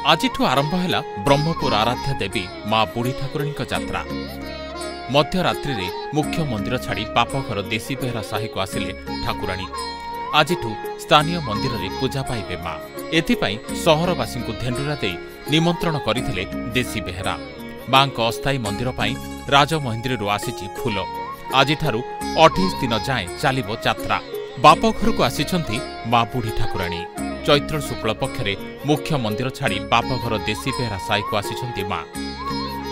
आजिठु आरंभ है ब्रह्मपुर आराध्या देवी मां बुढ़ी ठाकुराणी यात्रा। मध्यरात्रि रे मुख्य मंदिर छाड़ी बापघर देशी बेहरा साही को आसिले ठाकुराणी। आजिठु स्थानीय मंदिर रे पूजा पाइबे मां। एथिपाई सहरवासी को धेंडुरा दे निमंत्रण करथिले देशी बेहरा। मां को अस्थायी मंदिर पाई राजमहेंद्री आसीछि फूल। आजिठारु 28 दिन जाए चलिबो यात्रा। बापघर को आसिछंती मां बुढ़ी ठाकुराणी। चैत्र शुक्ल पक्षरे मुख्य मंदिर छाड़ी बापघर देशी बेहरा साई को आसिछंती मां।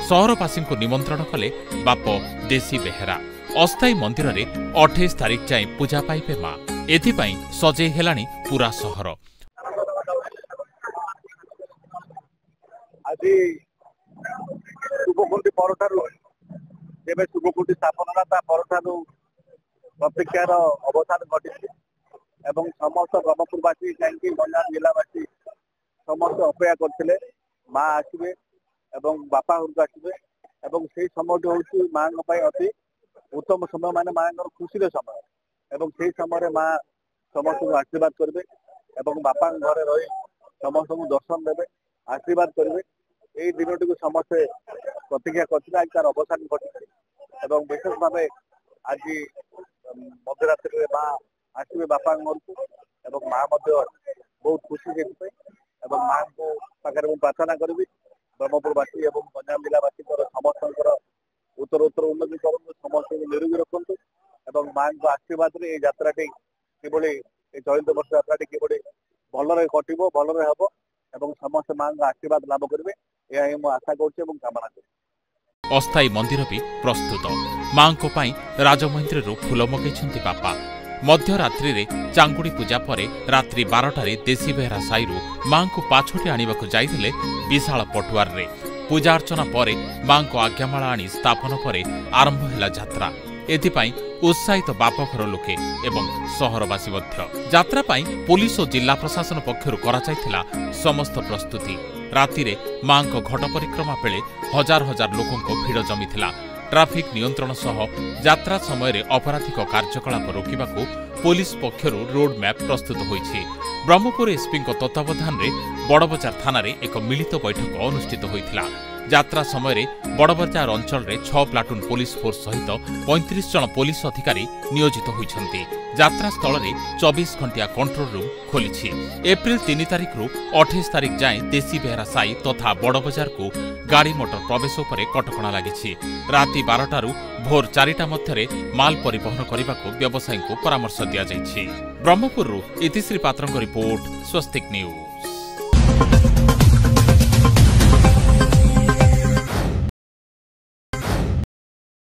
सहरवासी को निमंत्रण कले बाप देशी बेहरा। अस्थायी मंदिर रे 28 तारीख जाए पूजा पाइबे मां। एथिपाई सजे हेलानी पूरा सहर। आज शुभकुंडी परठारु जेबे शुभकुंडी स्थापना ता परठारु प्रतीक्षार अवसान घटी एवं समस्त ब्रह्मपुरवासी जाइए गंजाम जिलावासी समस्त अपेक्षा करते माँ आसवे एवं बापा घर आसवे एवं से समय हूँ माँ अति उत्तम समय मान माँ खुशी समय एवं से समय माँ समस्त को आशीर्वाद करेंगे एवं बापा घर रही समस्त को दर्शन देवे आशीर्वाद करेंगे। यही दिनटी को समस्ते प्रतीक्षा करते आज तार अवसान घटी एवं विशेष भाव आज मध्यरात्रि माँ आसवे बापा घर को एवं माँ बहुत खुशी से माँ को पाखे प्रार्थना करी ब्रह्मपुरवासी और गंजाम जिलावासी समस्त उत्तरोत्तर उन्नति करूँ समस्त निरोगी रखु और माँ को आशीर्वाद रे यात्राटी किभली चलित वर्ष यात्राटी किभली भलरे कटिबो भलरे हबो एवं समस्त माँ को आशीर्वाद लाभ करेंगे यह मु आशा करुच्चे कामना करुच्चे। अस्थायी मंदिर भी प्रस्तुत। मां को पाई राजमहेंद्री फूल मगैछंती बापा। मध्यरात्रि रे चांगुड़ी पूजा परे रात्रि 12टारे देशी बेहरा साईरू मां को पाछोटी आनिबाकु जाइथिले विशाल पटुआर रे। पूजा अर्चना परे मां को आज्ञामाला आनी स्थापन परे आरंभ हैला यात्रा। एथिपाई उत्साहित बापघर लोके एवं सहरवासी मध्य। यात्रा पाई पुलिस और जिला प्रशासन पक्षरु करा जायथिला समस्त प्रस्तुति। राति रे मां को घट परिक्रमा बेले हजार हजार लोकों को भीड़ जमीथिला। ट्राफिक नियंत्रण सह यात्रा समय रे अपराधिक कार्यकलाप रोकिबाकू पुलिस पक्षरु रोड मैप प्रस्तुत होईछि। ब्रह्मपुर एसपी तत्वावधान रे बड़बजार थाना रे एक मिलित बैठक अनुष्ठित होइथिला। यात्रा समय रे बड़बजार अंचल रे 6 प्लाटून पुलिस फोर्स सहित 35 जन पुलिस अधिकारी नियोजित होइछन्ति। यात्रा स्थल रे 24 घंटिया कंट्रोल रूम खोलिछि। एप्रिल 3 तारिख रु 28 तारिख जाए देशी बेहरा साई तथा बड़बजार को गाड़ी मोटर प्रवेश उपरे कटकणा लागिछि। राति 12टारु भोर 4टा मध्यरे माल परिवहन करने व्यवसायी को परामर्श दिया जाइछि। ब्रह्मपुरु इतिश्री पात्रଙ୍କ रिपोर्ट स्वस्तिक न्यूज।